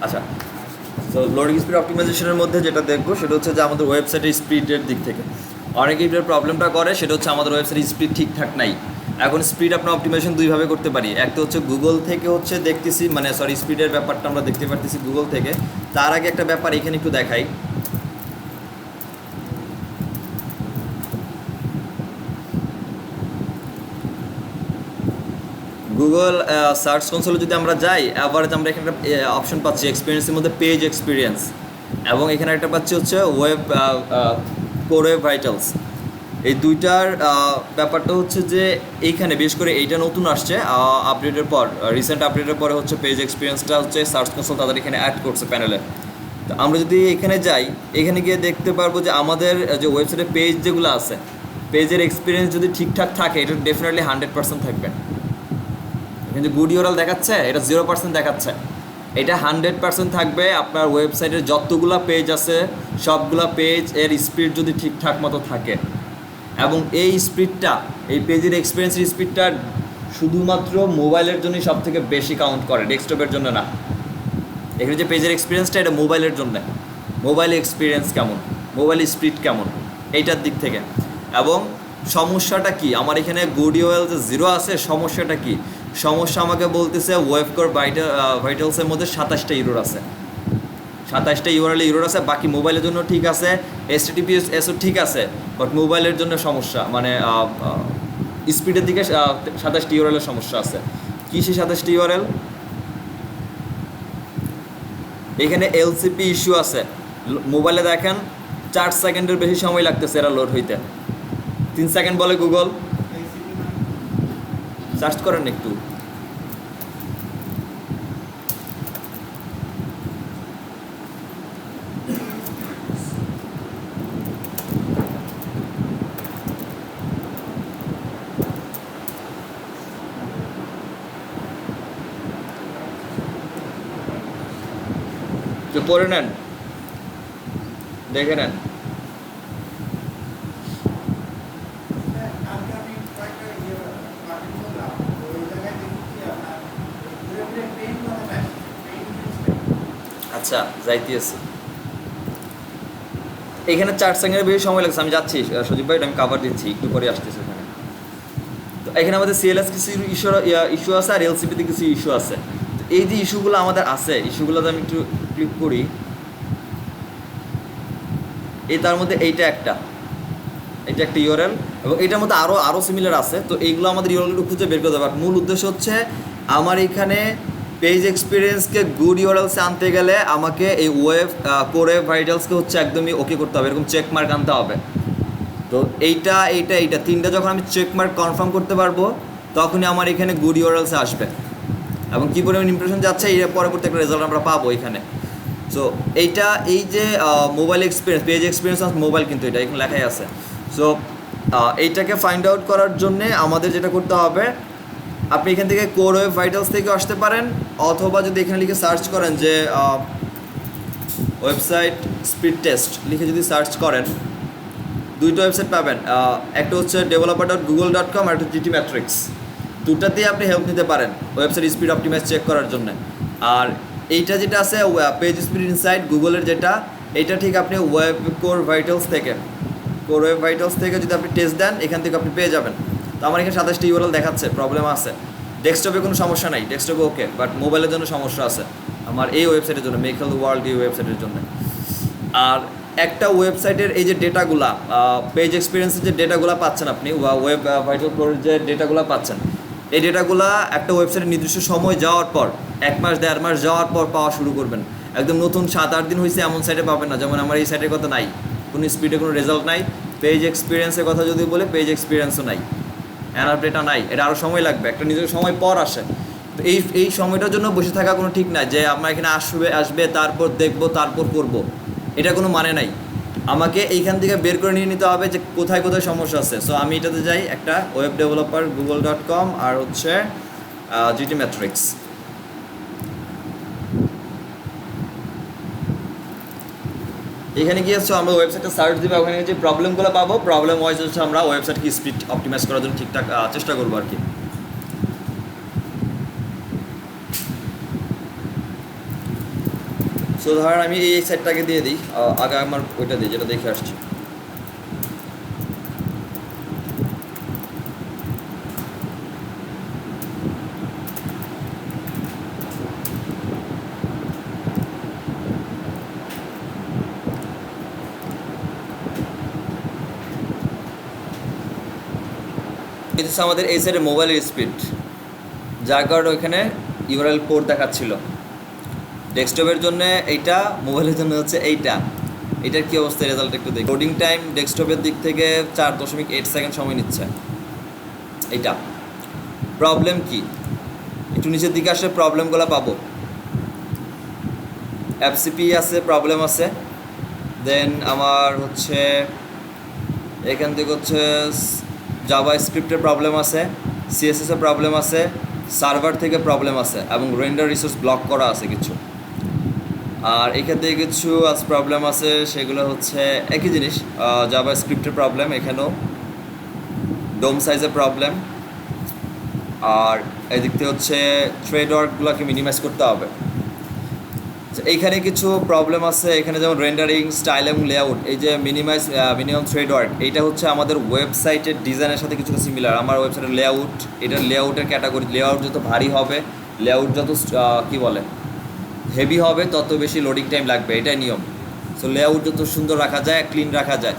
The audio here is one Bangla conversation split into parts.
আচ্ছা, তো লোডিং স্পিড অপটিমাইজেশনের মধ্যে যেটা দেখবো সেটা হচ্ছে যে আমাদের ওয়েবসাইটের স্পিডের দিক থেকে অনেকেই এটার প্রবলেমটা করে, সেটা হচ্ছে আমাদের ওয়েবসাইটের স্পিড ঠিকঠাক নাই। এখন স্পিড আপনার অপটিমাইজেশন দুইভাবে করতে পারি। একটা হচ্ছে গুগল থেকে হচ্ছে দেখতেছি, মানে সরি স্পিডের ব্যাপারটা আমরা দেখতে পারতেছি গুগল থেকে। তার আগে একটা ব্যাপার এখানে একটু দেখাই। গুগল সার্চ কনসোলে যদি আমরা যাই, অ্যাভারেজ আমরা এখানে একটা অপশন পাচ্ছি এক্সপিরিয়েন্সের মধ্যে পেজ এক্সপিরিয়েন্স, এবং এখানে একটা পাচ্ছি হচ্ছে ওয়েব কোর ওয়েব ভাইটালস। এই দুইটার ব্যাপারটা হচ্ছে যে এইখানে বিশেষ করে এইটা নতুন আসছে আপডেটের পর, রিসেন্ট আপডেটের পরে হচ্ছে পেজ এক্সপিরিয়েন্সটা হচ্ছে সার্চ কনসোল তাদের এখানে অ্যাড করছে প্যানেলে। তো আমরা যদি এখানে যাই, এখানে গিয়ে দেখতে পারবো যে আমাদের যে ওয়েবসাইটে পেজ যেগুলো আছে, পেজের এক্সপিরিয়েন্স যদি ঠিকঠাক থাকে এটা ডেফিনেটলি 100% থাকবে। কিন্তু গুড ইউআরএল দেখাচ্ছে, এটা 0% দেখাচ্ছে। এটা 100% থাকবে। আপনার ওয়েবসাইটের যতগুলো পেজ আছে সবগুলো পেজ এর স্পিড যদি ঠিকঠাক মতো থাকে, এবং এই স্পিডটা, এই পেজের এক্সপিরিয়েন্সের স্পিডটা শুধুমাত্র মোবাইলের জন্যই সব থেকে বেশি কাউন্ট করে, ডেস্কটপের জন্য না। এখানে যে পেজের এক্সপিরিয়েন্সটা এটা মোবাইলের জন্য, মোবাইল এক্সপিরিয়েন্স কেমন, মোবাইল স্পিড কেমন, এইটার দিক থেকে। এবং সমস্যাটা কি, আমার এখানে গুড ইউআরএল যে 0 আছে, সমস্যাটা কি? সমস্যা আমাকে বলতেছে ওয়েবকোর ভাইটালসের মধ্যে 27টা ইউরোর আছে, 27টা ইউআরএল ইউরোর আছে। বাকি মোবাইলের জন্য ঠিক আছে, HTTPSও ঠিক আছে, বাট মোবাইলের জন্য সমস্যা, মানে স্পিডের দিকে 27টি ইউআরএলের সমস্যা আছে। কী সেই 27টি ইউআরএল? এখানে এলসিপি ইস্যু আছে। মোবাইলে দেখেন 4 সেকেন্ডের বেশি সময় লাগতেছে এরা লোড হইতে, 3 সেকেন্ড বলে গুগল। সার্চ করেন একটু। তো পড়ে নেন, দেখে নেন। আচ্ছা, যাইতেছি। এখানে 4 সেকেন্ডের বেশি সময় লাগছে। আমি যাচ্ছি সজীব ভাই, আমি কাভার দিচ্ছি, একটু পরে আসতেছি এখানে। তো এখানে আমাদের সিএলএস কিছু ইস্যু আছে, আর এলসিপিতে কিছু ইস্যু আছে। তো এই যে ইস্যুগুলো আমাদের আছে, ইস্যুগুলোতে আমি একটু ক্লিক করি। এই তার মধ্যে এইটা একটা ইউআরএল, এবং এটার মধ্যে আরও সিমিলার আছে। তো এইগুলো আমাদের ইউআরএলগুলো খুঁজে বের করতে হবে। মূল উদ্দেশ্য হচ্ছে আমার এখানে পেজ এক্সপিরিয়েন্সকে গুড ইউআরএলসে আনতে গেলে আমাকে এই কোর ওয়েব ভাইটালসকে হচ্ছে একদমই ওকে করতে হবে, এরকম চেক মার্ক আনতে হবে। তো এইটা তিনটা যখন আমি চেক মার্ক কনফার্ম করতে পারবো, তখনই আমার এখানে গুড ইউআরএলসে আসবে, এবং কী পরিমাণ ইমপ্রেশন যাচ্ছে এর পরবর্তী একটা রেজাল্ট আমরা পাবো এখানে। সো এইটা, এই যে mobile experience, page experience of mobile, কিন্তু এটা এখানে লেখাই আছে। সো এইটাকে ফাইন্ড আউট করার জন্যে আমাদের যেটা করতে হবে, আপনি এখান থেকে কোর ওয়েব ভাইটালস থেকে আসতে পারেন, অথবা যদি এখানে লিখে সার্চ করেন যে ওয়েবসাইট স্পিড টেস্ট লিখে যদি সার্চ করেন, দুইটা ওয়েবসাইট পাবেন। একটা হচ্ছে developer.google.com, আর একটা জিটি ম্যাট্রিক্স। দুটাতেই আপনি হেল্প নিতে পারেন ওয়েবসাইট স্পিড অপটিমাইজ চেক করার জন্য। আর এইটা যেটা আছে পেজ স্পিড ইনসাইট গুগলের যেটা, এইটা ঠিক আপনি কোর ওয়েব ভাইটালস থেকে যদি আপনি টেস্ট দেন, এখান থেকে আপনি পেয়ে যাবেন। তো আমার এখানে 27টি ইউআরএল দেখাচ্ছে, প্রবলেম আছে। ডেস্কটপে কোনো সমস্যা নাই, ডেস্কটপে ওকে, বাট মোবাইলের জন্য সমস্যা আছে আমার এই ওয়েবসাইটের জন্য, মেক হেলথ ওয়ার্ল্ড এই ওয়েবসাইটের জন্য। আর একটা ওয়েবসাইটের এই যে ডেটাগুলা, পেজ এক্সপিরিয়েন্সের যে ডেটাগুলো পাচ্ছেন আপনি, ওয়েব ভাইটাল কোরের যে ডেটাগুলো পাচ্ছেন, এই ডেটাগুলো একটা ওয়েবসাইটের নির্দিষ্ট সময় যাওয়ার পর, 1 মাস 1.5 মাস যাওয়ার পর পাওয়া শুরু করবেন। একদম নতুন 7-8 দিন হয়েছে এমন সাইটে পাবেন না। যেমন আমার এই সাইটের কথা নাই, কোনো স্পিডে কোনো রেজাল্ট নাই। পেজ এক্সপিরিয়েন্সের কথা যদি বলে, পেজ এক্সপিরিয়েন্সও নাই, অ্যানাপ ডেটা নাই। এটা আরও সময় লাগবে, একটা নিজের সময় পর আসে। তো এই সময়টার জন্য বসে থাকা কোনো ঠিক নাই যে আমার এখানে আসবে তারপর দেখবো তারপর করবো, এটা কোনো মানে নাই। আমাকে এইখান থেকে বের করে নিয়ে নিতে হবে যে কোথায় কোথায় সমস্যা আছে। সো আমি এটাতে যাই, একটা ওয়েব ডেভেলপার google.com, আর হচ্ছে জিটি ম্যাট্রিক্স। এখানে গিয়ে হচ্ছে আমরা ওয়েবসাইটে সার্চ দিব, ওখানে যে প্রবলেমগুলো পাবো, প্রবলেম ওয়াইজ হচ্ছে আমরা ওয়েবসাইটকে স্পিড অপটিমাইজ করার জন্য ঠিকঠাক চেষ্টা করবো আর কি। সো ধরেন আমি এই সাইডটাকে দিয়ে দিই, আগে আমার ওইটা দিই যেটা দেখে আসছি। এটা হচ্ছে আমাদের এই সাইডে মোবাইলের স্পিড, যার কারণে ওইখানে ইউআরএল পোর্ট দেখাচ্ছিল। ডেস্কটপের জন্য এইটা, মোবাইলের জন্য হচ্ছে এইটা। এটার কী অবস্থা রেজাল্ট একটু দেখি। লোডিং টাইম ডেস্কটপের দিক থেকে 4.8 সেকেন্ড সময় নিচ্ছে। এইটা প্রবলেম কি, একটু নিচের দিকে আসলে প্রবলেমগুলো পাবো। এফসিপি আছে, প্রবলেম আছে। দেন আমার হচ্ছে এখান থেকে হচ্ছে জাভা স্ক্রিপ্টের প্রবলেম আছে, সিএসএসের প্রবলেম আছে, সার্ভার থেকে প্রবলেম আছে, এবং রেন্ডার রিসোর্স ব্লক করা আছে কিছু। আর এখান থেকে কিছু প্রবলেম আছে, সেগুলো হচ্ছে একই জিনিস, জাভা স্ক্রিপ্টের প্রবলেম, এখানেও ডোম সাইজের প্রবলেম। আর এদিক থেকে হচ্ছে থ্রেড ওয়ার্কগুলোকে মিনিমাইজ করতে হবে। এইখানে কিছু প্রবলেম আছে, এখানে যেমন রেন্ডারিং, স্টাইল এবং লেআউট। এই যে মিনিমাম থ্রেড ওয়ার্ক, এইটা হচ্ছে আমাদের ওয়েবসাইটের ডিজাইনের সাথে কিছুটা সিমিলার। আমার ওয়েবসাইটের লেআউট, এটার লেআউটের ক্যাটাগরি, লেআউট যত ভারী হবে, লেআউট যত কী বলে হেভি হবে, তত বেশি লোডিং টাইম লাগবে, এটাই নিয়ম। সো লেআউট যত সুন্দর রাখা যায়, ক্লিন রাখা যায়।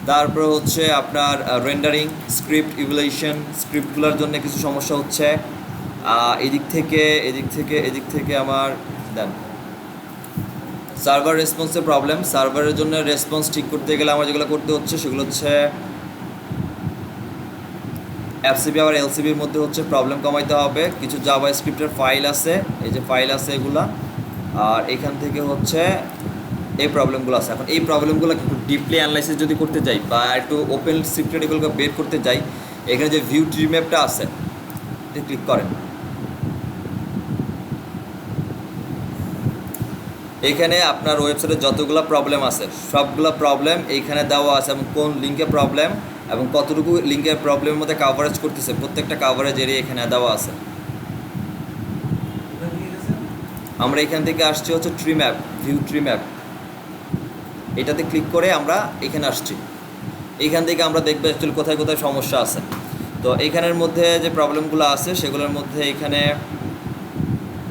তারপর হচ্ছে আপনার রেন্ডারিং, স্ক্রিপ্ট ইভ্যালুয়েশন, স্ক্রিপ্টগুলোর জন্য কিছু সমস্যা হচ্ছে। এদিক থেকে আমার দেন সার্ভার রেসপন্সের প্রবলেম। সার্ভারের জন্য রেসপন্স ঠিক করতে গেলে আমার যেগুলো করতে হচ্ছে সেগুলো হচ্ছে এফসিপি আবার এলসিবির মধ্যে হচ্ছে প্রবলেম কমাইতে হবে। কিছু জাভা স্ক্রিপ্টের ফাইল আছে, এই যে ফাইল আছে এগুলা, আর এখান থেকে হচ্ছে এই প্রবলেমগুলো আছে। এখন এই প্রবলেমগুলো একটু ডিপলি অ্যানালাইসিস যদি করতে যাই বা একটু ওপেন স্ক্রিপ্টেড এগুলোকে বের করতে যাই, এখানে যে ভিউ ট্রি ম্যাপটা আছে এটা ক্লিক করেন। এইখানে আপনার ওয়েবসাইটে যতগুলো প্রবলেম আছে সবগুলো প্রবলেম এইখানে দেওয়া আছে, এবং কোন লিঙ্কে প্রবলেম এবং কতটুকু লিঙ্কের প্রবলেমের মধ্যে কাভারেজ করতেছে, প্রত্যেকটা কাভারেজ এরিয়া এখানে দেওয়া আছে। আমরা এখান থেকে আসছি হচ্ছে tree map, view tree map, এটাতে ক্লিক করে আমরা এখানে আসছি। এইখান থেকে আমরা দেখবো অ্যাকচুয়ালি কোথায় কোথায় সমস্যা আছে। তো এইখানের মধ্যে যে প্রবলেমগুলো আছে সেগুলোর মধ্যে এখানে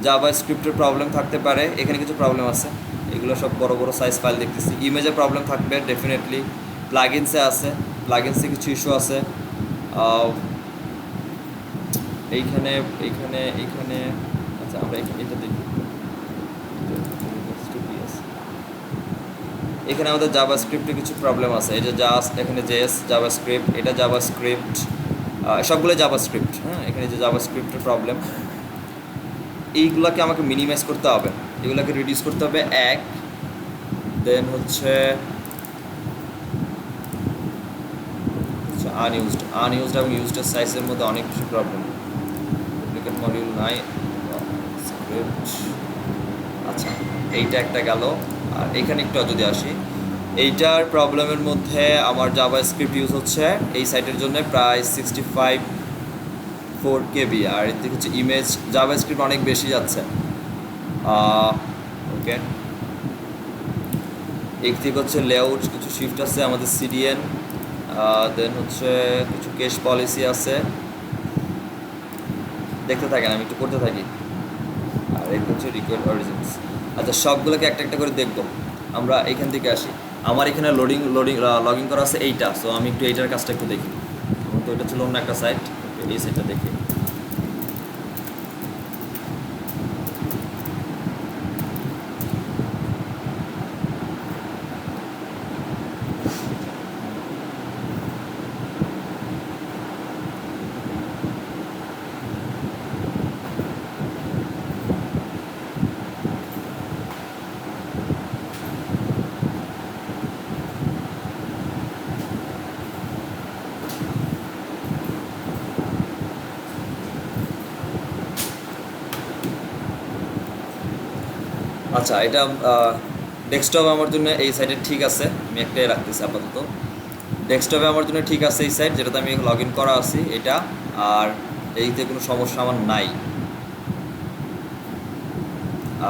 জাভা স্ক্রিপ্টের প্রবলেম থাকতে পারে, এখানে কিছু প্রবলেম আছে, এগুলো সব বড় বড় সাইজ ফাইল দেখতেছি। ইমেজে প্রবলেম থাকবে ডেফিনেটলি, প্লাগইনসে আছে, প্লাগইনসে কিছু ইস্যু আছে। এইখানে আচ্ছা আমরা এটা দেখি। এখানে আমাদের জাভা স্ক্রিপ্টে কিছু প্রবলেম আছে, এই যে এখানে জেএস জাভা স্ক্রিপ্ট, এটা জাভা স্ক্রিপ্ট, সবগুলো জাভা স্ক্রিপ্ট। হ্যাঁ, এখানে যে জাভা স্ক্রিপ্টের প্রবলেম, এইগুলোকে আমাকে মিনিমাইজ করতে হবে, এগুলোকে রিডিউস করতে হবে 1। দেন হচ্ছে আনইউজড এবং ইউজড সাইজের মধ্যে অনেক কিছু প্রবলেম। ডুপ্লিকেট মডিউল নাই, স্ক্রিপ্ট। আচ্ছা, এইটা একটা গেল। আর এখানে একটু যদি আসি, এইটার প্রবলেমের মধ্যে আমার জাভা স্ক্রিপ্ট ইউজ হচ্ছে এই সাইটের জন্য প্রায় 65 KB, আর এর থেকে হচ্ছে ইমেজ জাভা স্ক্রিপ্ট অনেক বেশি যাচ্ছে। ওকে, এর থেকে হচ্ছে লেআউট কিছু শিফট আছে, আমাদের সিডিএন, দেন হচ্ছে কিছু কেস পলিসি আছে। দেখতে থাকেন, আমি একটু করতে থাকি। আর এই হচ্ছে রিকোয়ার্ড অরিজিনস। আচ্ছা, সবগুলোকে একটা একটা করে দেখবো। আমরা এখান থেকে আসি, আমার এখানে লগ ইন করা আছে এইটা। সো আমি একটু এইটার কাজটা একটু দেখি। তো এটা ছিল অন্য একটা সাইট, এই সাইটটা দেখি। আচ্ছা, এটা ডেস্কটপ আমার জন্য এই সাইটে ঠিক আছে, আমি একটাই রাখতেছি আপাতত। ডেস্কটপে আমার জন্য ঠিক আছে এই সাইট, যেটাতে আমি লগ ইন করা আছি এটা। আর এইতে কোনো সমস্যা আমার নাই।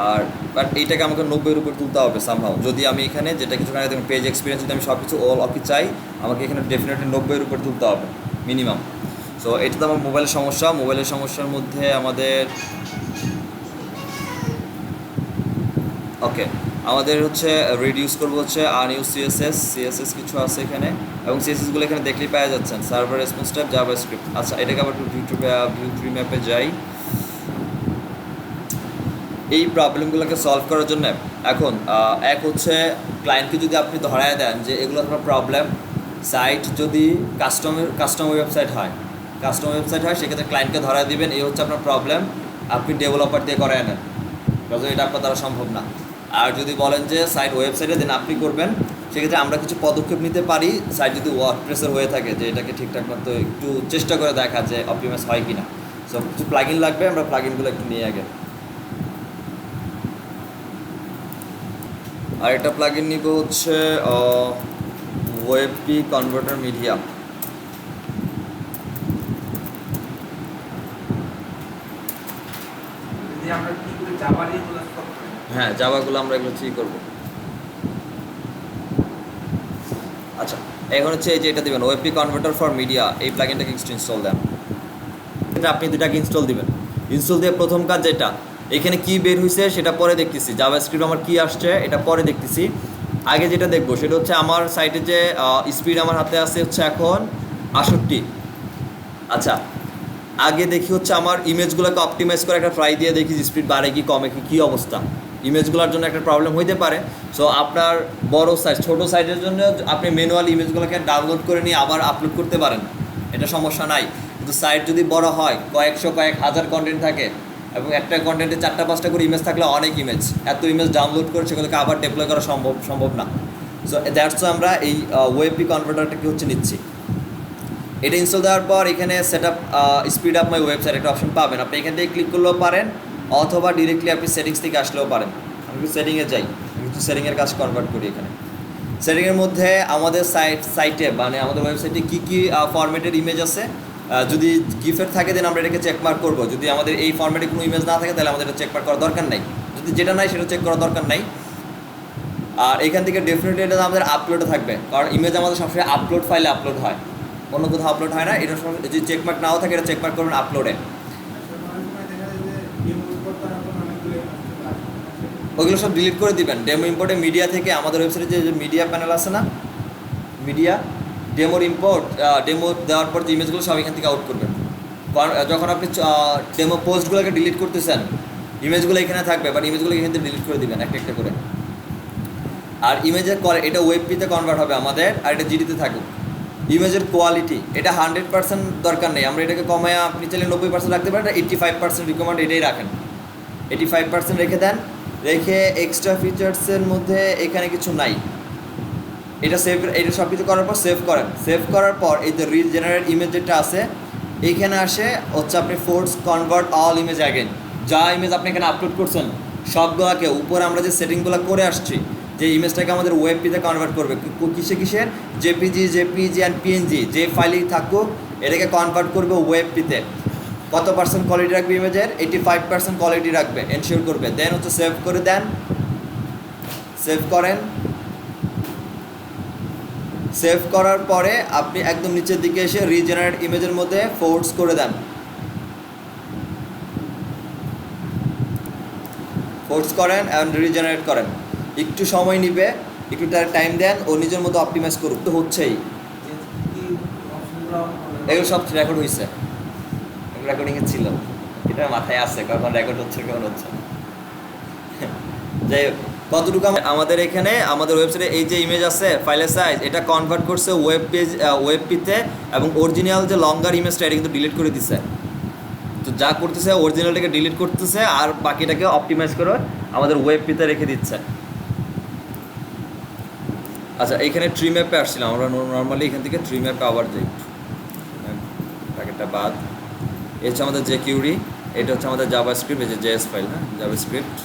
আর বাট এইটাকে আমাকে 90-এর উপর তুলতে হবে সামহাও। যদি আমি এখানে যেটা কিছুখানে দেখুন পেজ এক্সপিরিয়েন্স যদি আমি সব কিছু অল অফি চাই, আমাকে এখানে ডেফিনেটলি 90-এর উপর তুলতে হবে মিনিমাম। সো এটা তো আমার মোবাইলের সমস্যা। মোবাইলের সমস্যার মধ্যে আমাদের ওকে আমাদের হচ্ছে রিডিউস করবো হচ্ছে আনইউজ সিএসএস কিছু আছে এখানে, এবং সিএসএসগুলো এখানে দেখলেই পাওয়া যাচ্ছেন। Server response type JavaScript. আচ্ছা, এটাকে আবার ভিউ ট্রি ম্যাপে যাই। এই প্রবলেমগুলোকে সলভ করার জন্য এখন এক হচ্ছে ক্লায়েন্টকে যদি আপনি ধরায় দেন যে এগুলো আপনার প্রবলেম, সাইট যদি কাস্টমার ওয়েবসাইট হয় সেক্ষেত্রে ক্লায়েন্টকে ধরায় দিবেন এই হচ্ছে আপনার প্রবলেম, আপনি ডেভেলপার দিয়ে করায় নেন, কারণ এটা আপনার দ্বারা সম্ভব না। আর যদি বলেন যে সাইট ওয়েবসাইটে দেন আপনি করবেন, সেক্ষেত্রে আমরা কিছু পদক্ষেপ নিতে পারি। সাইট যদি ওয়ার্ডপ্রেসের হয়ে থাকে যে এটাকে ঠিকঠাক মতো একটু চেষ্টা করে দেখা যে অপটিমাইজ হয় কি না। সো কিছু প্লাগইন লাগবে, আমরা প্লাগইনগুলো একটু নিয়ে আগে। আর একটা প্লাগইন নিব হচ্ছে ওয়েবপি কনভার্টার মিডিয়া। হ্যাঁ, জাভাগুলো আমরা এগুলো ঠিক করবো। আচ্ছা, এখন হচ্ছে এই যে এটা দিবেন ওয়েবপি কনভার্টার ফর মিডিয়া, এই প্লাগইনটাকে ইনস্টল দেন। এটা আপনি দুটাকে ইনস্টল দিবেন। ইনস্টল দিয়ে প্রথম কাজ যেটা, এখানে কি বের হয়েছে সেটা পরে দেখতেছি, জাভাস্ক্রিপ্ট আমার কি আসছে এটা পরে দেখতেছি। আগে যেটা দেখবো সেটা হচ্ছে আমার সাইটে যে স্পিড আমার হাতে আছে হচ্ছে এখন 68। আচ্ছা, আগে দেখি হচ্ছে আমার ইমেজগুলোকে অপটিমাইজ করে একটা ট্রাই দিয়ে দেখি স্পিড বাড়ে কি কমে কি অবস্থা। ইমেজগুলোর জন্য একটা প্রবলেম হইতে পারে। সো আপনার বড় সাইজ ছোটো সাইজের জন্য আপনি ম্যানুয়াল ইমেজগুলোকে ডাউনলোড করে নিয়ে আবার আপলোড করতে পারেন, এটা সমস্যা নাই। কিন্তু সাইট যদি বড় হয়, কয়েক হাজার কন্টেন্ট থাকে এবং একটা কন্টেন্টে 4-5টা করে ইমেজ থাকলে অনেক ইমেজ, এত ইমেজ ডাউনলোড করে সেগুলোকে আবার ডেপ্লয় করা সম্ভব না। সো দ্যাটস আমরা এই ওয়েবপি কনভার্টারটাকে হচ্ছে নিচ্ছি। এটা ইনস্টল দেওয়ার পর এখানে set up speed up my website একটা অপশন পাবেন, আপনি এখান থেকে ক্লিক করলেও পারেন অথবা ডিরেক্টলি আপনি সেটিংস থেকে আসলেও পারেন। আমি একটু সেটিংয়ে যাই, আমি একটু সেটিংয়ের কাজ কনভার্ট করি। এখানে সেটিংয়ের মধ্যে আমাদের সাইটে মানে আমাদের ওয়েবসাইটে কী কী ফরম্যাটের ইমেজ আছে, যদি গিফের থাকে দেন আমরা এটাকে চেকমার্ক করবো। যদি আমাদের এই ফরম্যাটে কোনো ইমেজ না থাকে তাহলে আমাদের এটা চেকমার্ক করার দরকার নাই, যদি যেটা নাই সেটা চেক করার দরকার নাই। আর এখান থেকে ডেফিনেটলি এটা আমাদের আপলোডে থাকবে, কারণ ইমেজ আমাদের সবসময় আপলোড ফাইলে আপলোড হয়, অন্য কোথাও আপলোড হয় না। এটা যদি চেকমার্ক নাও থাকে এটা চেকমার্ক করবেন আপলোডে। ওইগুলো সব ডিলিট করে দিবেন। ডেমো ইম্পোর্টে মিডিয়া থেকে আমাদের ওয়েবসাইটে যে মিডিয়া প্যানেল আছে না, মিডিয়া ডেমোর ইম্পোর্ট, ডেমো দেওয়ার পর যে ইমেজগুলো সব এখান থেকে আউট করবেন। যখন আপনি ডেমো পোস্টগুলোকে ডিলিট করতেছেন ইমেজগুলো এখানে থাকবে, বাট ইমেজগুলো এখান থেকে ডিলিট করে দিবেন একটা করে। আর ইমেজের এটা ওয়েবপিতে কনভার্ট হবে আমাদের, আর এটা জিডিতে থাকুক। ইমেজের কোয়ালিটি এটা 100% দরকার নেই, আমরা এটাকে কমায় আপনি চাইলে 90% রাখতে পারেন, 85% রিকমেন্ড এটাই রাখেন। 85% রেখে দেন, রেখে এক্সট্রা ফিচার্সের মধ্যে এখানে কিছু নাই। এটা সব কিছু করার পর সেভ করার পর এই যে রিজেনারেট ইমেজ যেটা আছে এইখানে আসে হচ্ছে আপনি force convert all image again. যা ইমেজ আপনি এখানে আপলোড করছেন সবগুলোকে উপরে আমরা যে সেটিংগুলো করে আসছি, যে ইমেজটাকে আমাদের ওয়েবপিতে কনভার্ট করবে কিসের জেপিজি অ্যান্ড পিএনজি যে ফাইলই থাকুক এটাকে কনভার্ট করবে ওয়েবপিতে। কত পার্সেন্ট কোয়ালিটি রাখবে ইমেজের? 85% কোয়ালিটি রাখবে, এনশিওর করবে। দেন হচ্ছে সেভ করে দেন, সেভ করেন। সেভ করার পরে আপনি একদম নিচের দিকে এসে রিজেনারেট ইমেজের মধ্যে ফোর্স করে দেন, ফোর্স করেন অ্যান্ড রিজেনারেট করেন। একটু সময় নিবে, একটু টাইম দেন, ও নিজের মতো অপটিমাইজ করুক। তো হচ্ছেই এগুলো সব রেকর্ড হয়েছে, রেকর্ডিংয়ে ছিল, এটা মাথায় আছে কখন রেকর্ড হচ্ছে কখন হচ্ছে। যাই হোক, কতটুকু আমাদের এখানে আমাদের ওয়েবসাইটে এই যে ইমেজ আছে ফাইলের সাইজ এটা কনভার্ট করছে ওয়েবপিতে, এবং অরিজিনাল যে লঙ্গার ইমেজটা এটা কিন্তু ডিলিট করে দিছে। তো যা করতেছে অরিজিনালটাকে ডিলিট করতেছে আর বাকিটাকে অপটিমাইজ করে আমাদের ওয়েবপিতে রেখে দিচ্ছে। আচ্ছা, এইখানে ট্রি ম্যাপে আসছিলাম আমরা, নর্মালি এখান থেকে ট্রি ম্যাপে আবার যাই, প্যাকেটটা বাদ। এই হচ্ছে আমাদের যে কিউরি, এটা হচ্ছে আমাদের জাভাস্ক্রিপ্ট, এই যে জেএস ফাইল, হ্যাঁ জাভাস্ক্রিপ্ট,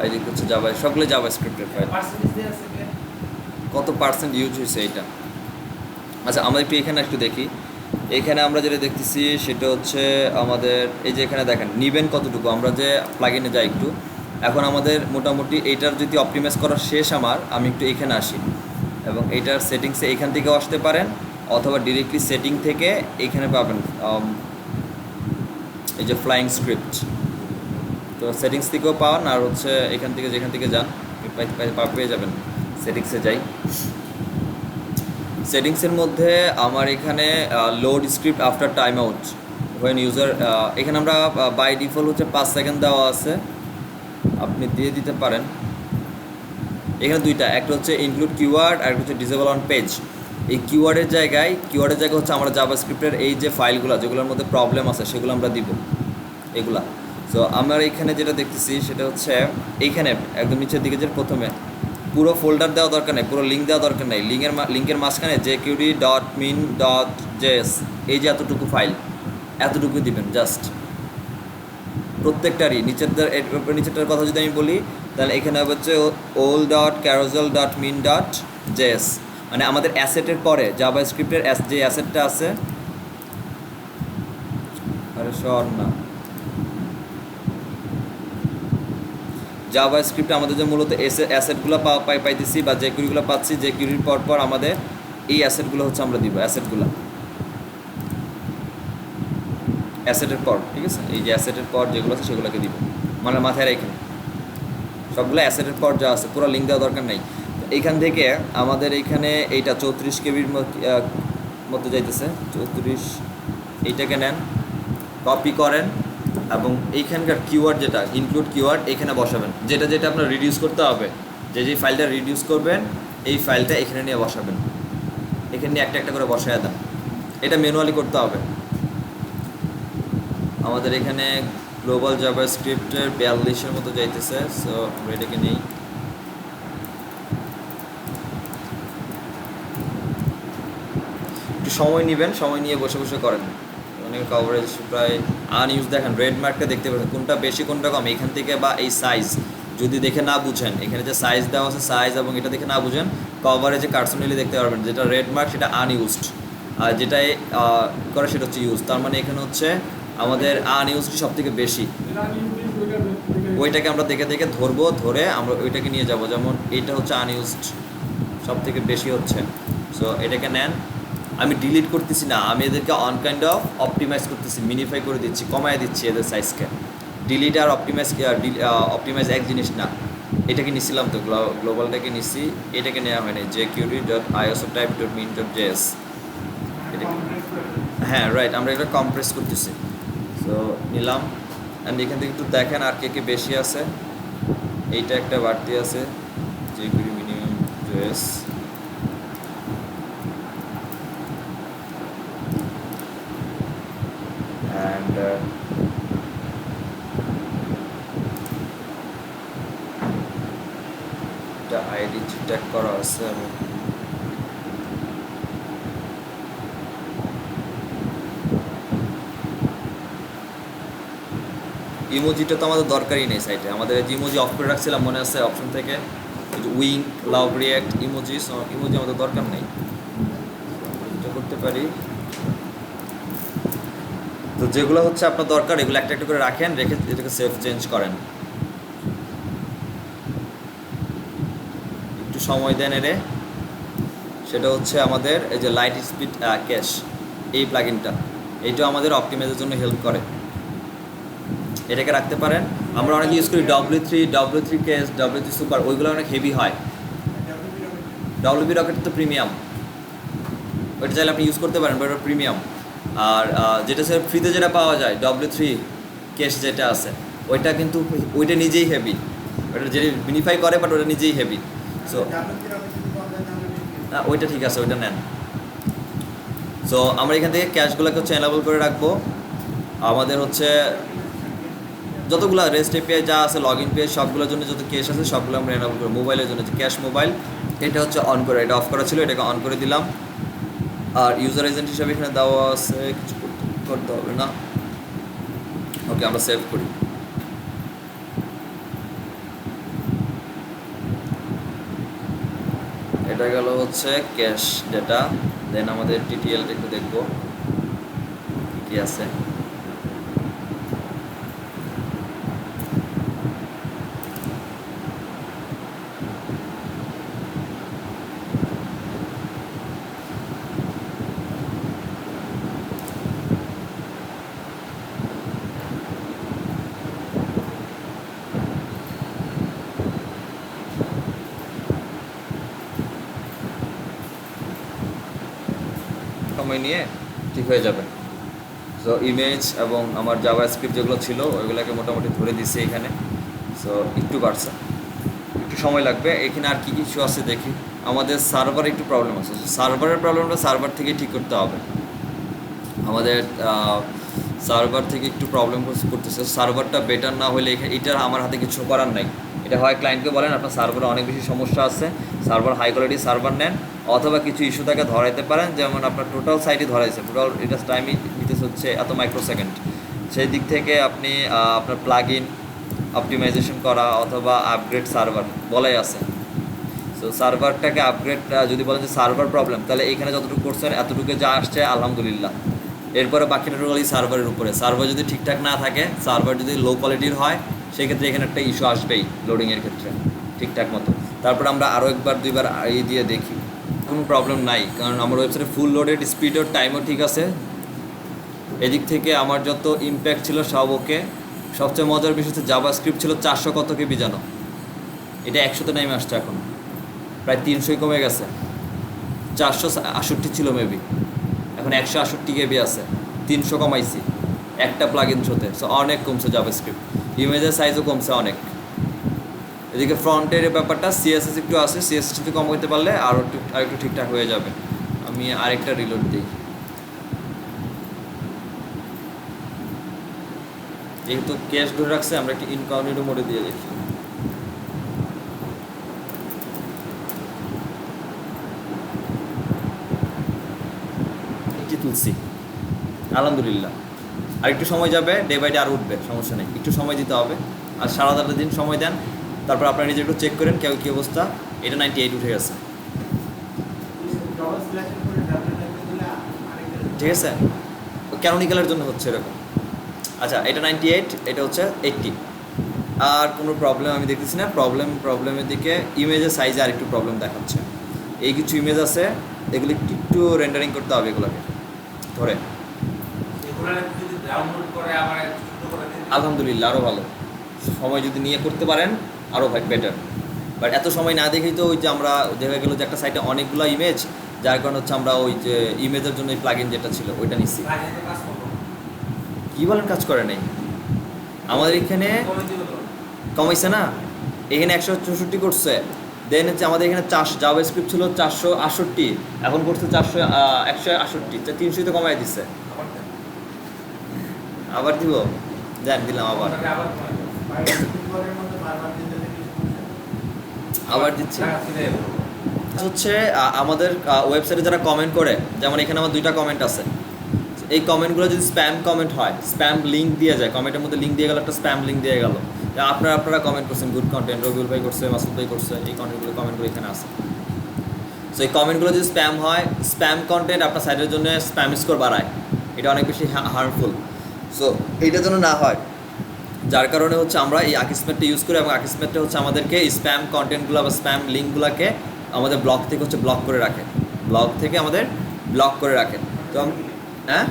এদিকে হচ্ছে সবগুলো জাভাস্ক্রিপ্টের ফাইল। কত পার্সেন্ট ইউজ হয়েছে এইটা? আচ্ছা, আমরা একটু এখানে একটু দেখি। এখানে আমরা যেটা দেখতেছি সেটা হচ্ছে আমাদের এই যে এখানে দেখেন নিবেন কতটুকু, আমরা যে প্লাগইনে যাই একটু এখন আমাদের মোটামুটি এইটার যদি অপটিমাইজ করা শেষ আমি একটু এখানে আসি এবং এইটার সেটিংসে এখান থেকেও আসতে পারেন অথবা ডিরেক্টলি সেটিং থেকে এইখানে পাবেন এই যে ফ্লাইং স্ক্রিপ্ট, তো সেটিংস থেকেও পাওয়ান আর হচ্ছে এখান থেকে যেখান থেকে যান পেয়ে যাবেন। সেটিংসে যাই, সেটিংসের মধ্যে আমার এখানে load script after time out when user, এখানে আমরা বাই ডিফল্ট হচ্ছে 5 সেকেন্ড দেওয়া আছে, আপনি দিয়ে দিতে পারেন। এখানে দুইটা, একটা হচ্ছে ইনক্লুড কিওয়ার্ড আর একটা হচ্ছে ডিসেবল অন পেজ। এই কিওয়ার্ডের জায়গায় হচ্ছে আমরা জাভাস্ক্রিপ্টের এই যে ফাইলগুলো যেগুলোর মধ্যে প্রবলেম আছে সেগুলো আমরা দিব এগুলা। সো আমার এখানে যেটা দেখতেছি সেটা হচ্ছে এইখানে একদম নিচের দিকে যে প্রথমে পুরো ফোল্ডার দেওয়া দরকার নেই, পুরো লিঙ্ক দেওয়া দরকার নেই, লিঙ্কের মাঝখানে jQuery.min.js এই যে এতটুকু ফাইল এতটুকু দিবেন জাস্ট প্রত্যেকটারই। নিচেরটার কথা যদি আমি বলি তাহলে এখানে হচ্ছে all.carousel.min.js, মানে আমাদের অ্যাসেটের পরে জাভাস্ক্রিপ্টের যে অ্যাসেটটা আছে, আরে সর না, জাভাস্ক্রিপ্টে আমাদের যে মূলত অ্যাসেটগুলো পাইতেছি বা যে কিউরিগুলো পাচ্ছি, যে কিউরির পর আমাদের এই অ্যাসেটগুলো হচ্ছে আমরা দিব, অ্যাসেটের পর, ঠিক আছে, এই যে অ্যাসেটের পর যেগুলো আছে সেগুলোকে দিব, মানে মাথায় রেখে সবগুলো অ্যাসেটের পর যা আছে পুরো লিঙ্ক দেওয়া দরকার নেই। এইখান থেকে আমাদের এইখানে এইটা 34 কেবির মধ্যে যাইতেছে, 34, এইটাকে নেন, কপি করেন এবং এইখানকার কিওয়ার্ড যেটা ইনক্লুড কিওয়ার্ড এখানে বসাবেন, যেটা আপনার রিডিউস করতে হবে, যে ফাইলটা রিডিউস করবেন এই ফাইলটা এখানে নিয়ে বসাবেন, এখানে নিয়ে একটা করে বসায় দেন। এটা ম্যানুয়ালি করতে হবে। আমাদের এখানে গ্লোবাল জাভাস্ক্রিপ্টের 42-এর মতো যাইতেছে, সো আমরা এটাকে নিই। একটু সময় নেবেন, সময় নিয়ে বসে বসে করেন। অনেক কভারেজ প্রায় আনইউজ দেখেন, রেড মার্কটা দেখতে পাবেন কোনটা বেশি কোনটা কম এখান থেকে, বা এই সাইজ যদি দেখে না বুঝেন, এখানে যে সাইজ দেওয়া আছে সাইজ এবং এটা দেখে না বুঝেন কভারেজে কার্সোনালি দেখতে পারবেন, যেটা রেড মার্ক সেটা আনইউজড আর যেটাই করে সেটা হচ্ছে ইউজ, তার মানে এখানে হচ্ছে আমাদের আনইউজড সব থেকে বেশি, ওইটাকে আমরা দেখে ধরবো, ধরে আমরা ওইটাকে নিয়ে যাব, যেমন এটা হচ্ছে আনইউজড সব থেকে বেশি হচ্ছে। সো এটাকে নেন, আমি ডিলিট করতেছি না, আমি এদেরকে অনকাইন্ড অফ অপটিমাইজ করতেছি, মিনিফাই করে দিচ্ছি, কমায় দিচ্ছি এদের সাইজকে। ডিলিট আর অপটিমাইজ এক জিনিস না, এটাকে নিছিলাম তো, গ্লোবালটাকে নিছি, এটাকে নেওয়া হয়নি, jQuery.isotype.min.js, হ্যাঁ রাইট, আমরা এটা কম্প্রেস করতেছি। সো নিলাম, অ্যান্ড এখান থেকে একটু দেখেন আর কে বেশি আছে, এইটা একটা বাড়তি আছে jQuery মিনিমাম JS, and এটা আইডি ট্যাগ করা আছে। ইমোজিটা তো আমাদের দরকারই নেই সাইটে, আমাদের ইমোজি অফ করে রাখছিলাম মনে আছে অপশন থেকে, উইঙ্ক, লাভ, রিয়াক্ট, ইমোজি আমাদের দরকার নেই, এটা করতে পারি। তো যেগুলো হচ্ছে আপনার দরকার এগুলো একটা করে রাখেন, রেখে এটাকে সেভ চেঞ্জ করেন, একটু সময় দেন এরে। সেটা হচ্ছে আমাদের এই যে লাইট স্পিড ক্যাশ, এই প্লাগইনটা, এইটা আমাদের অপটিমাইজের জন্য হেল্প করে, এটাকে রাখতে পারেন। আমরা অনেক ইউজ করি W3 ক্যাশ, W3 সুপার, ওইগুলো অনেক হেভি হয়। WP রকেট তো প্রিমিয়াম, ওইটা চাইলে আপনি ইউজ করতে পারেন, বাট ওটা প্রিমিয়াম। আর যেটা স্যার ফ্রিতে যেটা পাওয়া যায় W3 ক্যাশ যেটা আছে, ওইটা কিন্তু ওইটা নিজেই হেভি, ওটা যেটা মিনিফাই করে বাট ওটা নিজেই হেভি। সো ওইটা ঠিক আছে, ওইটা নেন। সো আমরা এখান থেকে ক্যাশগুলোকে হচ্ছে এনাবল করে রাখবো। আমাদের হচ্ছে যতগুলো রেস্ট এপিআই যা আছে, লগ ইন পেজ, সবগুলোর জন্য যত ক্যাশ আছে সবগুলো আমরা এনাবল করবো। মোবাইলের জন্য যে ক্যাশ মোবাইল, এটা হচ্ছে অন করে, এটা অফ করা ছিল, এটাকে অন করে দিলাম। আর ইউজার এজেন্ট হিসাবে এখানে দেওয়া আছে, কিছু করতে হবে না। ওকে, আমরা সেভ করি। এটা গেল হচ্ছে ক্যাশ ডেটা। দেন আমাদের টিটিএলটা একটু দেখবো কি আছে। সময় নিয়ে ঠিক হয়ে যাবে। সো ইমেজ এবং আমার জাভাস্ক্রিপ্ট যেগুলো ছিল ওইগুলোকে মোটামুটি ধরে দিচ্ছি এখানে। সো একটু বাড়ছে, একটু সময় লাগবে। এখানে আর কী কী ইস্যু আছে দেখি। আমাদের সার্ভারে একটু প্রবলেম আছে, সার্ভারের প্রবলেমটা সার্ভার থেকে ঠিক করতে হবে। আমাদের সার্ভার থেকে একটু প্রবলেম করতেছে। সার্ভারটা বেটার না হলে এটার আমার হাতে কিছু করার নাই। এটা হয় ক্লায়েন্টকে বলেন আপনার সার্ভারে অনেক বেশি সমস্যা আছে, সার্ভার হাই কোয়ালিটি সার্ভার নেন, অথবা কিছু ইস্যু তাকে ধরাইতে পারেন। যেমন আপনার টোটাল সাইটই ধরাইছে, টোটাল এটা টাইমই নিতেছে হচ্ছে এত মাইক্রোসেকেন্ড। সেই দিক থেকে আপনি আপনার প্লাগ ইন অপটিমাইজেশন করা অথবা আপগ্রেড সার্ভার বলাই আছে। সো সার্ভারটাকে আপগ্রেড যদি বলেন যে সার্ভার প্রবলেম, তাহলে এখানে যতটুকু করছেন এতটুকু যা আসছে আলহামদুলিল্লাহ। এরপরে বাকিটা টোটালি সার্ভারের উপরে। সার্ভার যদি ঠিকঠাক না থাকে, সার্ভার যদি লো কোয়ালিটির হয়, সেক্ষেত্রে এখানে একটা ইস্যু আসবেই লোডিংয়ের ক্ষেত্রে ঠিকঠাক মতো। তারপর আমরা আরও একবার দুইবার এই দিয়ে দেখি, কোনো প্রবলেম নাই, কারণ আমার ওয়েবসাইটে ফুল লোডেড, স্পিডও টাইমও ঠিক আছে। এদিক থেকে আমার যত ইম্প্যাক্ট ছিল সব ওকে। সবচেয়ে মজার বিষয় হচ্ছে জাভাস্ক্রিপ্ট ছিল 400 কত কেবি জানো, এটা 100তে নেমে আসছে এখন, প্রায় 300 কমে গেছে। 468 ছিল মেবি, এখন 168 কেবি আছে, 300 কমাইছি একটা প্লাগইন থ্রোতে। সো অনেক কমছে জাভাস্ক্রিপ্ট, ইমেজের সাইজও কমছে অনেক। এদিকে ফ্রন্টের ব্যাপারটা সিএসএস একটু আছে, সিএসএস যদি কম করতে পারলে আরেকটু ঠিকঠাক হয়ে যাবে। আমি আরেকটা রিলোড দিই। যেহেতু ক্যাশ ধরে রাখছে, আমরা একটি ইনকগনিটো মোডে দিয়ে দেখি। একটি তুলসি আলহামদুলিল্লাহ। আর একটু সময় যাবে, ডে বাই ডে আর উঠবে, সমস্যা নেই, একটু সময় দিতে হবে। আর সারা 4 দিন সময় দেন, তারপর আপনারা নিজে একটু চেক করেন কী অবস্থা। এটা 98 উঠে গেছে, ঠিক আছে। ক্যানোনিক্যালের জন্য হচ্ছে এরকম। আচ্ছা, এটা 98, এটা হচ্ছে 80। আর কোনো প্রবলেম আমি দেখতেছি না। প্রবলেমের দিকে ইমেজের সাইজে আর একটু প্রবলেম দেখাচ্ছে। এই কিছু ইমেজ আছে, এগুলো একটু রেন্ডারিং করতে হবে এগুলোকে ধরে। আলহামদুলিল্লাহ আরও ভালো, সময় যদি নিয়ে করতে পারেন আরও বেটার। বাট এত সময় না দেখেই তো ওই যে আমরা দেখা গেলো যে একটা সাইটে অনেকগুলো ইমেজ, যার কারণে হচ্ছে আমরা ওই যে ইমেজের জন্য প্লাগ ইন যেটা ছিল ওইটা নিচ্ছি। কী বলেন কাজ করে নাই? আমাদের এখানে কমাইছে না, এখানে 164 করছে। দেন হচ্ছে আমাদের এখানে জাভাস্ক্রিপ্ট ছিল 468, এখন করছে 168, 300 তো কমাই দিচ্ছে। আবার দিব, জান দিলাম আবার দিচ্ছি। হচ্ছে আমাদের ওয়েবসাইটে যারা কমেন্ট করে, যেমন এখানে আমার 2টা কমেন্ট আছে, এই কমেন্টগুলো যদি স্প্যাম কমেন্ট হয়, স্প্যাম লিঙ্ক দিয়ে যায়, কমেন্টের মধ্যে লিঙ্ক দিয়ে গেল, একটা স্প্যাম লিঙ্ক দিয়ে গেল। আপনারা কমেন্ট করছেন গুড কন্টেন্ট, রবিউল ভাই করছে, মাসুদ ভাই করছে, এই কমেন্টগুলো এখানে আছে। সো এই কমেন্টগুলো যদি স্প্যাম হয়, স্প্যাম কন্টেন্ট আপনার সাইটের জন্য স্প্যাম স্কোর বাড়ায়, এটা অনেক বেশি হার্মফুল। সো এইটা যেন না হয়, যার কারণে হচ্ছে আমরা এই আকিসমেটটা ইউজ করি, এবং আকিসমেটটা হচ্ছে আমাদেরকে এই স্প্যাম কন্টেন্টগুলো বা স্প্যাম লিঙ্কগুলোকে আমাদের ব্লগ থেকে হচ্ছে ব্লক করে রাখে, তো হ্যাঁ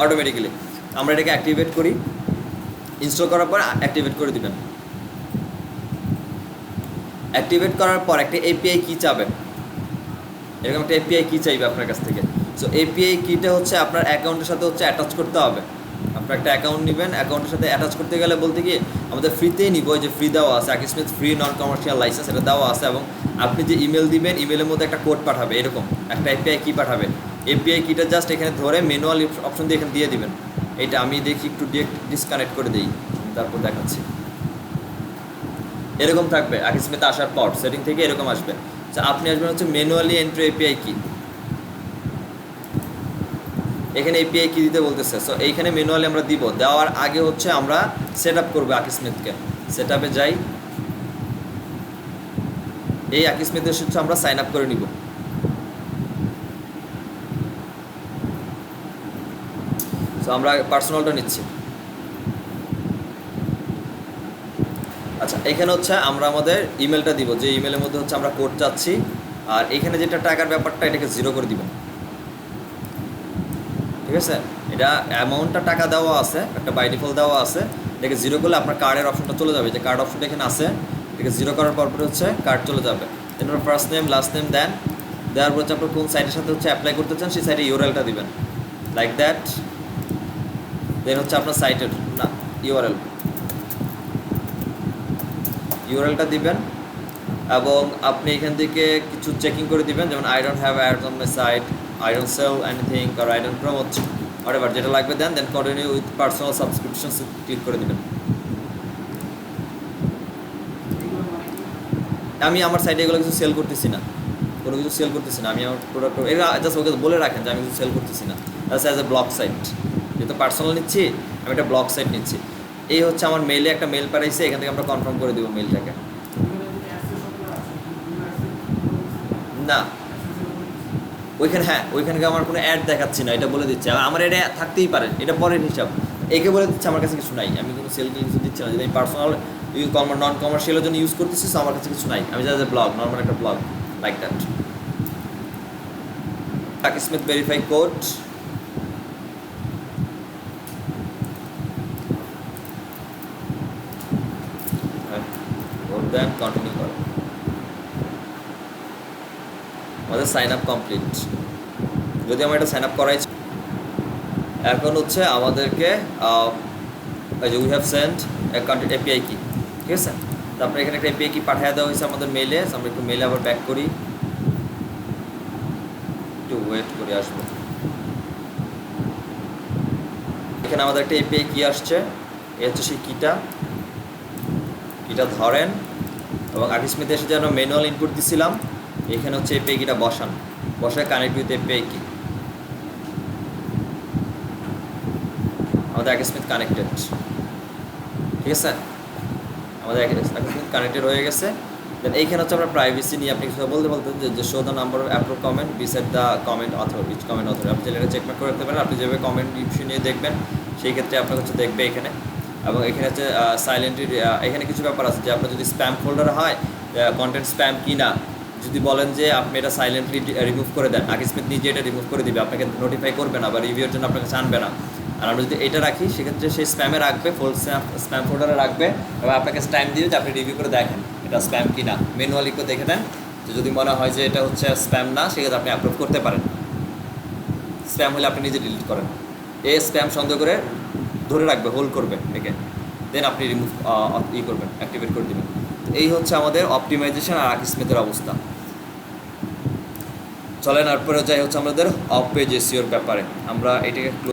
অটোমেটিক্যালি আমরা এটাকে অ্যাক্টিভেট করি। ইনস্টল করার পর অ্যাক্টিভেট করে দিবেন। অ্যাক্টিভেট করার পর একটা এপিআই কি চাবেন, এরকম একটা এপিআই কি চাইবে আপনার কাছ থেকে। সো এপিআই কিটা হচ্ছে আপনার অ্যাকাউন্টের সাথে হচ্ছে অ্যাটাচ করতে হবে। আপনার একটা অ্যাকাউন্ট নেবেন, অ্যাকাউন্টের সাথে অ্যাটাচ করতে গেলে বলতে কি আমাদের ফ্রিতেই নিব, যে ফ্রি দেওয়া আছে আকিসমেট ফ্রি নন কমার্শিয়াল লাইসেন্স, এটা দেওয়া আছে। এবং আপনি যে ইমেল দিবেন, ইমেলের মধ্যে একটা কোড পাঠাবে, এরকম একটা এপিআই কি পাঠাবে। এপিআই কিটা জাস্ট এখানে ধরে ম্যানুয়াল অপশন দিয়ে এখানে দিয়ে দিবেন। এটা আমি দেখি একটু ডিসকানেক্ট করে দিই, তারপর দেখাচ্ছি। এরকম থাকবে আকিসমেতে আসার পর সেটিং থেকে এরকম আসবে। আপনি আসবেন হচ্ছে ম্যানুয়ালি এন্ট্রি এপিআই কি, এখানে এপিআই কি দিতে বলতেছে। সো এইখানে ম্যানুয়ালি আমরা দিব। দেওয়ার আগে হচ্ছে আমরা সেট আপ করবো আকিসমেতকে। সেট আপে যাই, এই আকিসমেতে হচ্ছে আমরা সাইন আপ করে নিব। সো আমরা পার্সোনালটা নিচ্ছি। আচ্ছা, এখানে হচ্ছে আমরা আমাদের ইমেলটা দিব, যে ইমেলের মধ্যে হচ্ছে আমরা কোড চাচ্ছি। আর এখানে যেটা টাকার ব্যাপারটা, এটাকে 0 করে দিবেন, ঠিক আছে। এটা অ্যামাউন্টটা টাকা দেওয়া আছে, একটা বাই ডিফল্ট দেওয়া আছে। এটাকে 0 করলে আপনার কার্ডের অপশনটা চলে যাবে, যে কার্ড অপশনটা এখানে আছে। এটাকে 0 করার পর হচ্ছে কার্ড চলে যাবে। দেন ফার্স্ট নেম লাস্ট নেম দেন, দেওয়ার পর হচ্ছে আপনার কোন সাইটের সাথে হচ্ছে অ্যাপ্লাই করতে চান সেই সাইটে ইউআরএলটা দিবেন লাইক দ্যাট। দেন হচ্ছে আপনার সাইটের না ইউআরএলটা দিবেন এবং আপনি এখান থেকে কিছু চেকিং করে দিবেন, যেমন I don't have ads on my site, I don't sell anything আর আই ডোন্ট প্রমোট হোয়াটএভার, যেটা লাগবে then continue with personal subscription click করে দিবেন। আমি আমার সাইটে এগুলো কিছু সেল করতেছি না, কোনো কিছু সেল করতেছি না, আমি আমার প্রোডাক্ট এরা জাস্ট ওকে বলে রাখেন যে আমি কিছু সেল করতেছি না, just as a blog site, যেহেতু পার্সোনাল নিচ্ছি আমি একটা ব্লগ সাইট নিচ্ছি। এই হচ্ছে আমার মেইলে একটা মেল পাঠাইছে, এখান থেকে আমরা কনফার্ম করে দেবো মেলটাকে। না ওইখানে হ্যাঁ ওইখানে আমার কোনো অ্যাড দেখাচ্ছি না, এটা বলে দিচ্ছে। আমার এটা থাকতেই পারে, এটা পরের হিসাব, একে বলে দিচ্ছে আমার কাছে কিছু নাই, আমি কোনো সেল কিছু দিচ্ছি না, যদি আমি পার্সোনাল নন কমার্শিয়ালের জন্য ইউজ করতেছি তো আমার কাছে কিছু নাই, আমি জাস্ট ব্লগ নর্মাল একটা ব্লগ লাইক দ্যাট। টাকি স্মিথ ভেরিফাই কোড, দেন কন্টিনিউ করো। আমাদের সাইন আপ কমপ্লিট, যদি আমার এটা সাইন আপ করাই। এখন হচ্ছে আমাদেরকে যে we have Saint account API কি, ঠিক আছে। তারপরে এখানে একটা এপিআই কি পাঠিয়ে দেওয়া হয়েছে আমাদের মেলে, আমরা একটু মেলে আবার ব্যাক করি, একটু ওয়েট করে আসবো। এখানে আমাদের একটা এপিআই কি আসছে, এ হচ্ছে সেই কিটা ধরেন এবং আকিস স্মিথে এসে যেন ম্যানুয়াল ইনপুট দিছিলাম, এখানে হচ্ছে এপিআই কিটা বসায় কানেক্ট উইথ এপিআই কি। আমাদের আকিস স্মিথ কানেক্টেড, ঠিক আছে, আমাদের আকিস স্মিথ কানেক্টেড হয়ে গেছে। দেন এইখানে হচ্ছে আমরা প্রাইভেসি নিয়ে আপনি কিছু বলতে যে show the number of approve comment beside the comment author, which comment author, আপনি যেটা চেক করে রাখতে পারেন। আপনি যেভাবে কমেন্ট ইস্যু নিয়ে দেখবেন সেই ক্ষেত্রে আপনার হচ্ছে দেখবে এখানে। এবং এখানে হচ্ছে সাইলেন্টলি এখানে কিছু ব্যাপার আছে যে আপনার যদি স্প্যাম ফোল্ডার হয় কন্টেন্ট স্প্যাম কি না, যদি বলেন যে আপনি এটা সাইলেন্টলি রিমুভ করে দেন, আকিস স্মিথ নিজে এটা রিমুভ করে দিবে, আপনাকে নোটিফাই করবে না বা রিভিউর জন্য আপনাকে জানবে না। আর আমরা যদি এটা রাখি সেক্ষেত্রে সেই স্প্যামে রাখবে, স্প্যাম ফোল্ডারে রাখবে এবং আপনাকে টাইম দিবে যে আপনি রিভিউ করে দেখেন এটা স্প্যাম কি না, ম্যানুয়ালি করে দেখে দেন। যে যদি মনে হয় যে এটা হচ্ছে স্প্যাম না সেক্ষেত্রে আপনি আপলোড করতে পারেন, স্প্যাম হলে আপনি নিজে ডিলিট করেন। এই স্প্যাম সন্দেহ করে ধরে রাখবে, হোল্ড করবে একে, দেন আপনি রিমুভ করবেন, অ্যাক্টিভেট করে দেবেন। এই হচ্ছে আমাদের অপটিমাইজেশন আর আকিস স্মিথের অবস্থা। চলেন তারপরে যাই হচ্ছে আমাদের অফ পেজ এসইওর ব্যাপারে, আমরা এটাকে